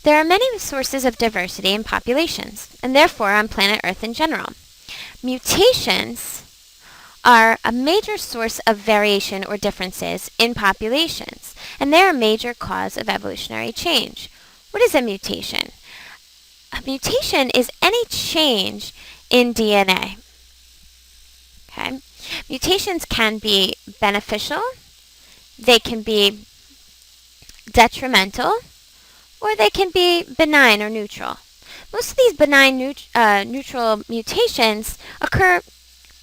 There are many sources of diversity in populations, and therefore on planet Earth in general. Mutations are a major source of variation or differences in populations, and they're a major cause of evolutionary change. What is a mutation? A mutation is any change in DNA. Okay? Mutations can be beneficial, they can be detrimental, or they can be benign or neutral. Most of these benign neutral mutations occur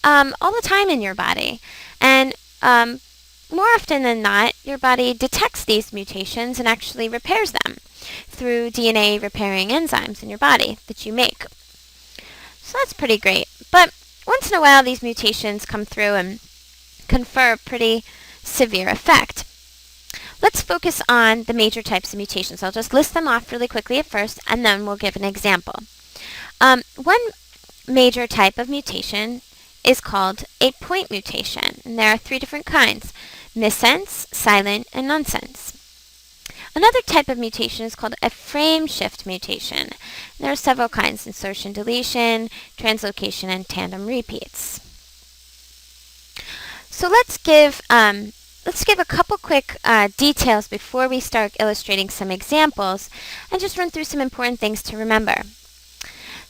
all the time in your body, and more often than not, your body detects these mutations and actually repairs them through DNA repairing enzymes in your body that you make. So that's pretty great. But once in a while, these mutations come through and confer a pretty severe effect. Let's focus on the major types of mutations. I'll just list them off really quickly at first, and then we'll give an example. One major type of mutation is called a point mutation, and there are 3 different kinds: missense, silent, and nonsense. Another type of mutation is called a frame shift mutation. There are several kinds: insertion deletion, translocation, and tandem repeats. So let's give a couple quick details before we start illustrating some examples, and just run through some important things to remember.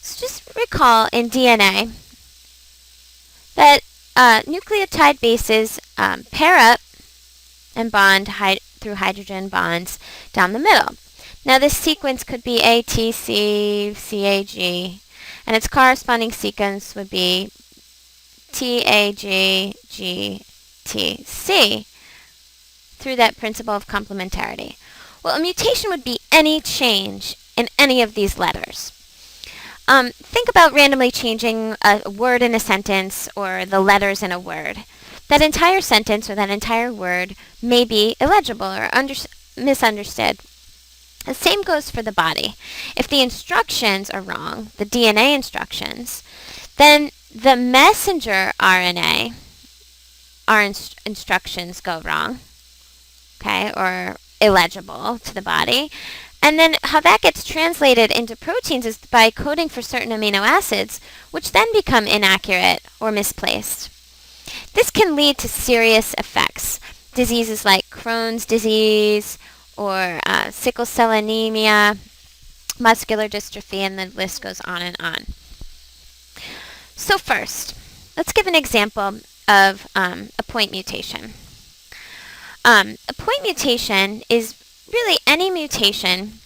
So just recall in DNA that nucleotide bases pair up and bond through hydrogen bonds down the middle. Now this sequence could be A, T, C, CAG, and its corresponding sequence would be TAG, G, T, C, through that principle of complementarity. Well, a mutation would be any change in any of these letters. Think about randomly changing a word in a sentence or the letters in a word. That entire sentence or that entire word may be illegible or misunderstood. The same goes for the body. If the instructions are wrong, the DNA instructions, then the messenger RNA, our instructions go wrong, okay, or illegible to the body. And then how that gets translated into proteins is by coding for certain amino acids, which then become inaccurate or misplaced. This can lead to serious effects. Diseases like Crohn's disease or sickle cell anemia, muscular dystrophy, and the list goes on and on. So first, let's give an example of a point mutation. A point mutation is really any mutation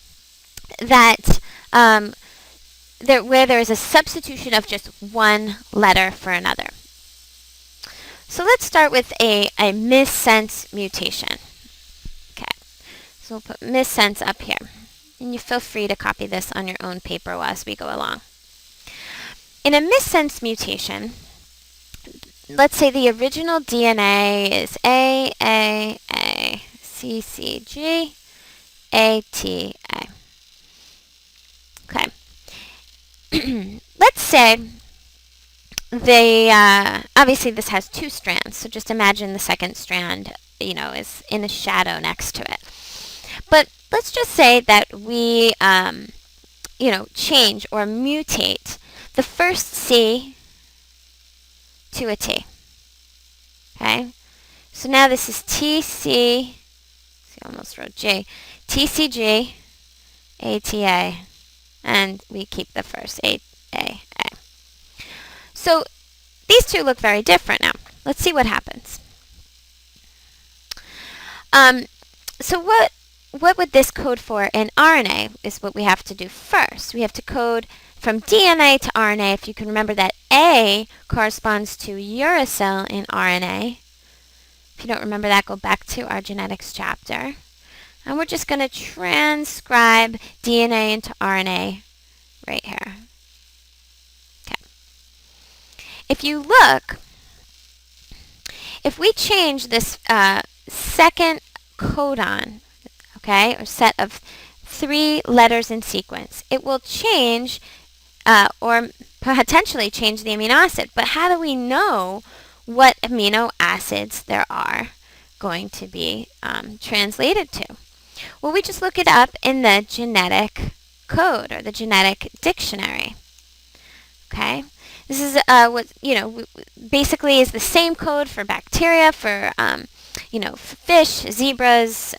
that where there is a substitution of just one letter for another. So let's start with a missense mutation. Okay, so we'll put missense up here. And you feel free to copy this on your own paper as we go along. In a missense mutation, let's say the original DNA is A, C, C, G, A, T, A. Okay. Let's say obviously this has 2 strands, so just imagine the second strand, is in a shadow next to it. But let's just say that we, change or mutate the first C to a T. Okay? So now this is TC, see, I almost wrote J, TCG, ATA, and we keep the first AAA. So these 2 look very different now. Let's see what happens. So what would this code for in RNA is what we have to do first. We have to code from DNA to RNA. If you can remember that A corresponds to uracil in RNA. If you don't remember that, go back to our genetics chapter. And we're just going to transcribe DNA into RNA right here. Okay. If you look, if we change this second codon, okay, or set of 3 letters in sequence, it will change or potentially change the amino acid. But how do we know what amino acids there are going to be translated to? Well, we just look it up in the genetic code or the genetic dictionary. Okay, this is what basically is the same code for bacteria, for fish, zebras,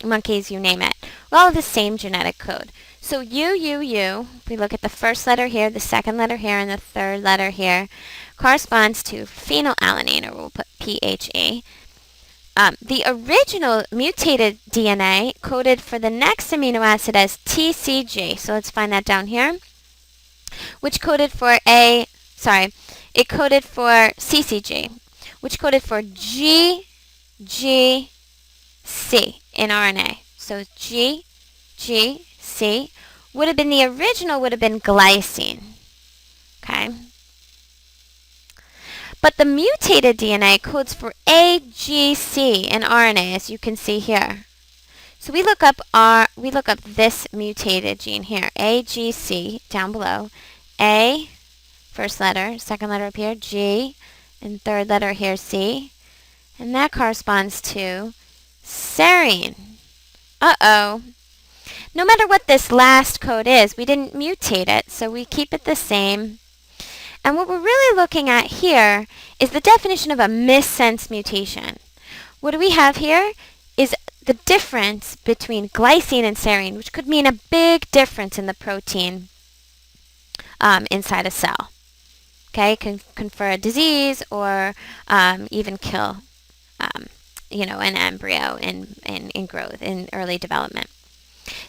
monkeys, you name it. All the same genetic code. So U, we look at the first letter here, the second letter here, and the third letter here, corresponds to phenylalanine, or we'll put PHA. The original mutated DNA coded for the next amino acid as TCG. So let's find that down here, which coded for it coded for CCG, which coded for GGC in RNA. So GGC would have been the original, would have been glycine. Okay. But the mutated DNA codes for AGC in RNA, as you can see here. So we look up this mutated gene here, AGC, down below. A, first letter, second letter up here, G, and third letter here, C. And that corresponds to serine. Uh-oh. No matter what this last code is, we didn't mutate it, so we keep it the same. And what we're really looking at here is the definition of a missense mutation. What do we have here is the difference between glycine and serine, which could mean a big difference in the protein inside a cell. Okay, can confer a disease or even kill an embryo in growth, in early development.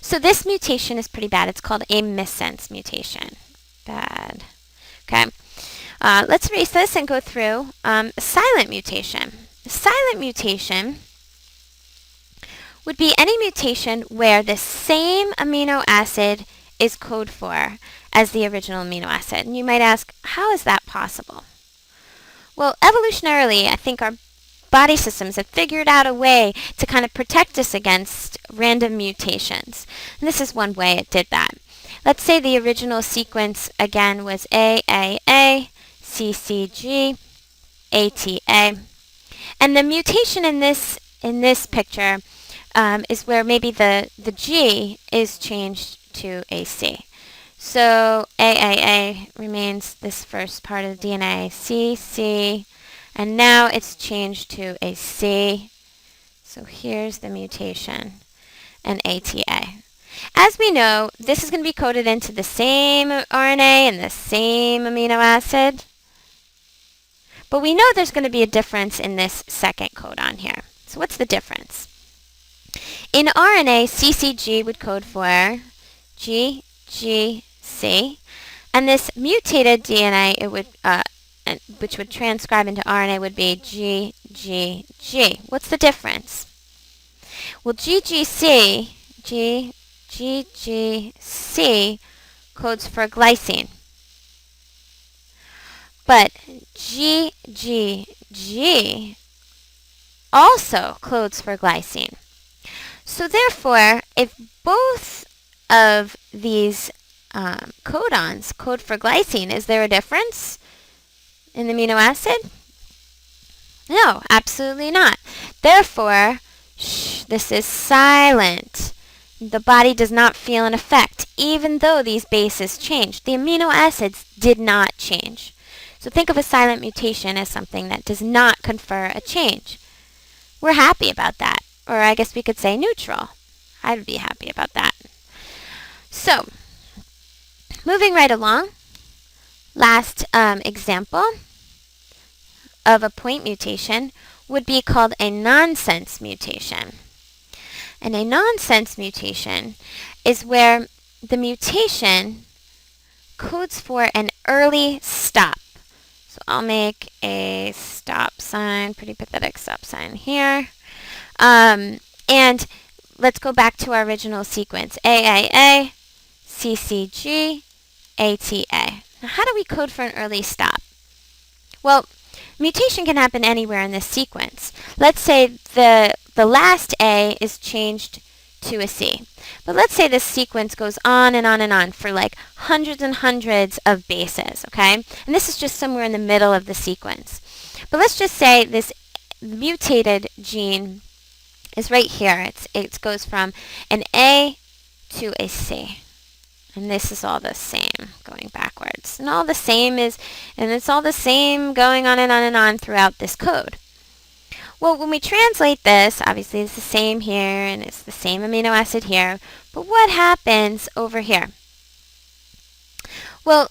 So this mutation is pretty bad. It's called a missense mutation. Bad. Okay. Let's erase this and go through silent mutation. Silent mutation would be any mutation where the same amino acid is code for as the original amino acid. And you might ask, how is that possible? Well, evolutionarily, I think our body systems have figured out a way to kind of protect us against random mutations. And this is one way it did that. Let's say the original sequence again was AAA, CCG, ATA. And the mutation in this picture is where maybe the G is changed to a C. So AAA remains this first part of the DNA, CC, and now it's changed to a C. So here's the mutation, and ATA. As we know, this is going to be coded into the same RNA and the same amino acid. But we know there's going to be a difference in this second codon here. So what's the difference? In RNA, CCG would code for GGC, and this mutated DNA, which would transcribe into RNA, would be GGG. What's the difference? Well, GGC codes for glycine. But GGG also codes for glycine. So therefore, if both of these codons code for glycine, is there a difference in the amino acid? No, absolutely not. Therefore, this is silent. The body does not feel an effect, even though these bases changed. The amino acids did not change. So think of a silent mutation as something that does not confer a change. We're happy about that. Or I guess we could say neutral. I'd be happy about that. So, moving right along, last example of a point mutation would be called a nonsense mutation. And a nonsense mutation is where the mutation codes for an early stop. So I'll make a stop sign, pretty pathetic stop sign here. And let's go back to our original sequence. AAA, CCG, ATA. Now how do we code for an early stop? Well, mutation can happen anywhere in this sequence. Let's say the last A is changed to a C. But let's say this sequence goes on and on and on for like hundreds and hundreds of bases, okay? And this is just somewhere in the middle of the sequence. But let's just say this mutated gene is right here. It goes from an A to a C. And this is all the same going backwards. And it's all the same going on and on and on throughout this code. Well, when we translate this, obviously it's the same here and it's the same amino acid here. But what happens over here? Well,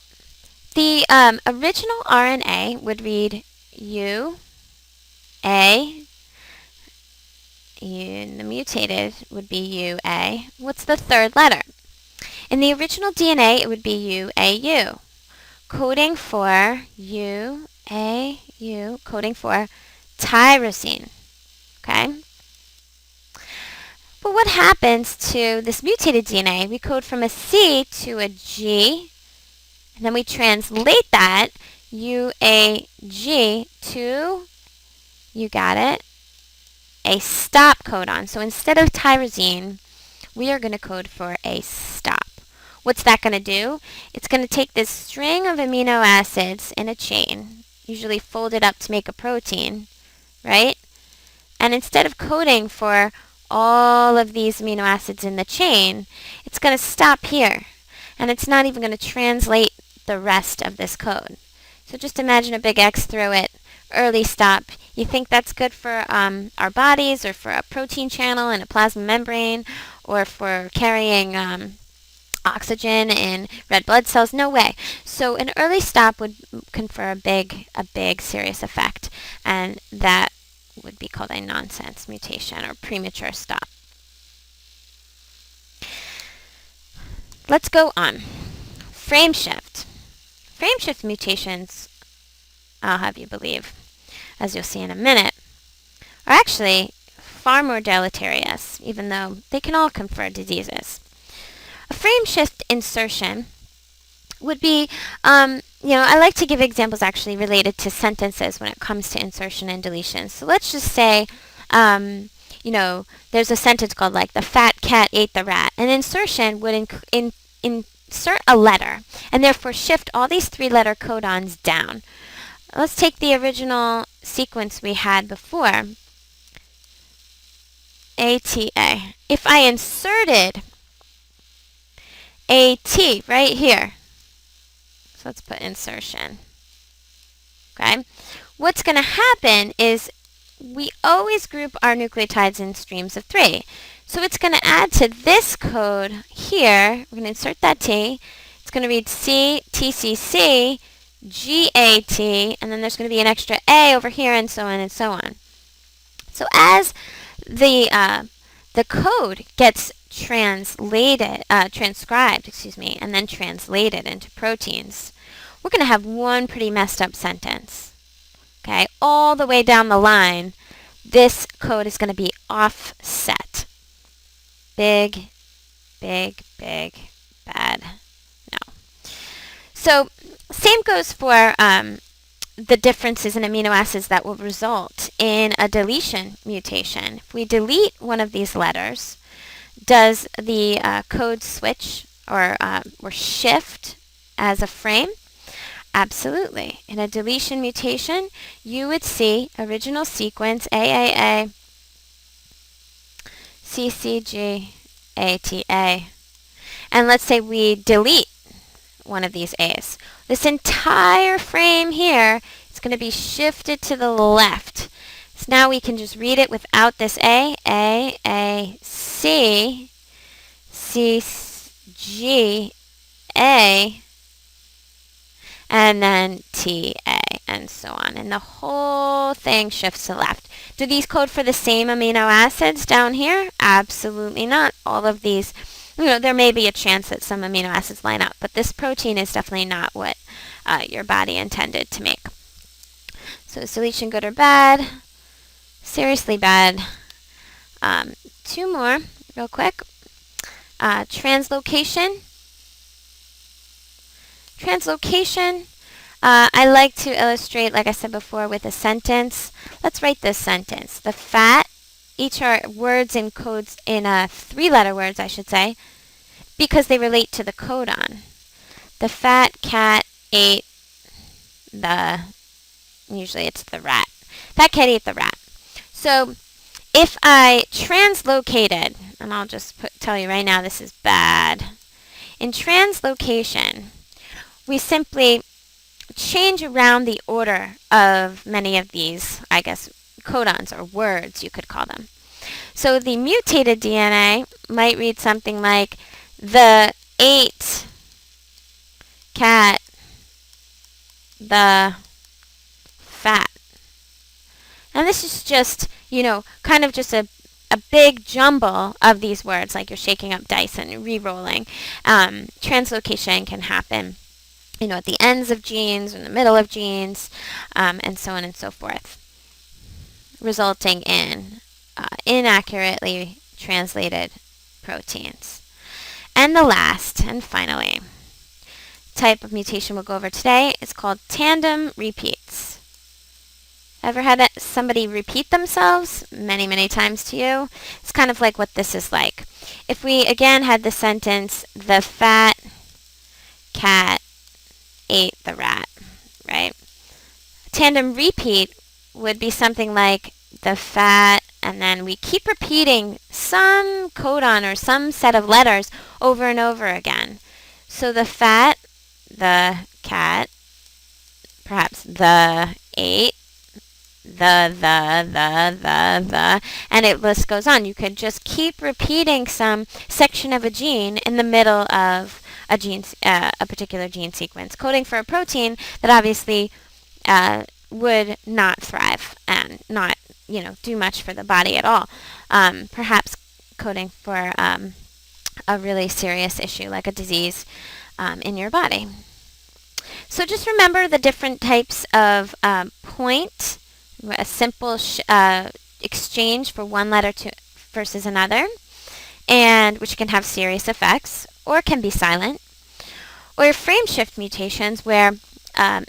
the original RNA would read U, A, and the mutated would be UA. What's the third letter? In the original DNA, it would be UAU, coding for UAU, coding for tyrosine. Okay? But what happens to this mutated DNA? We code from a C to a G, and then we translate that UAG to, you got it, a stop codon. So instead of tyrosine, we are going to code for a stop. What's that going to do? It's going to take this string of amino acids in a chain, usually folded up to make a protein, right? And instead of coding for all of these amino acids in the chain, it's going to stop here. And it's not even going to translate the rest of this code. So just imagine a big X through it, early stop. You think that's good for our bodies or for a protein channel in a plasma membrane or for carrying oxygen in red blood cells? No way. So an early stop would confer a big serious effect, and that would be called a nonsense mutation or premature stop. Let's go on. Frame shift. Frame shift mutations, I'll have you believe, as you'll see in a minute, are actually far more deleterious, even though they can all confer diseases. A frame shift insertion would be, I like to give examples actually related to sentences when it comes to insertion and deletion. So let's just say, there's a sentence called like, the fat cat ate the rat. An insertion would insert a letter and therefore shift all these 3-letter codons down. Let's take the original sequence we had before, ATA. If I inserted AT right here, so let's put insertion, okay? What's going to happen is we always group our nucleotides in streams of 3. So it's going to add to this code here, we're going to insert that T, it's going to read C, TCC, GAT, and then there's going to be an extra A over here, and so on and so on. So as the code gets transcribed, and then translated into proteins, we're going to have one pretty messed up sentence. Okay, all the way down the line, this code is going to be offset. Big, bad. No. So same goes for the differences in amino acids that will result in a deletion mutation. If we delete one of these letters, does the code switch or shift as a frame? Absolutely. In a deletion mutation, you would see original sequence AAA, CCG, ATA. And let's say we delete one of these A's. This entire frame here is going to be shifted to the left. So now we can just read it without this A, C, C, G, A, and then T, A, and so on. And the whole thing shifts to left. Do these code for the same amino acids down here? Absolutely not. All of these, there may be a chance that some amino acids line up, but this protein is definitely not what your body intended to make. So is deletion good or bad? Seriously bad. 2 more, real quick. Translocation. Translocation, I like to illustrate, like I said before, with a sentence. Let's write this sentence. The fat, each are words in codes in 3-letter words, I should say, because they relate to the codon. The fat cat ate the, usually it's the rat. Fat cat ate the rat. So if I translocated, and I'll just tell you right now this is bad. In translocation, we simply change around the order of many of these, I guess, codons or words, you could call them. So the mutated DNA might read something like the 8 cat, the fat. And this is just, kind of just a big jumble of these words, like you're shaking up dice and re-rolling. Translocation can happen, at the ends of genes, in the middle of genes, and so on and so forth, resulting in inaccurately translated proteins. And the last and finally type of mutation we'll go over today is called tandem repeats. Ever had somebody repeat themselves many, many times to you? It's kind of like what this is like. If we again had the sentence, the fat cat ate the rat, right? Tandem repeat would be something like the fat, and then we keep repeating some codon or some set of letters over and over again. So the fat, the cat, perhaps the ate, the, and it list goes on. You could just keep repeating some section of a gene in the middle of a particular gene sequence, coding for a protein that obviously would not thrive and not, do much for the body at all. Perhaps coding for a really serious issue like a disease in your body. So just remember the different types of point, a simple exchange for one letter versus another, and which can have serious effects or can be silent, or frame shift mutations where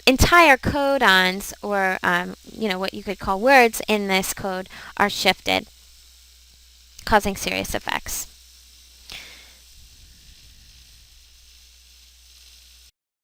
entire codons or what you could call words in this code are shifted, causing serious effects.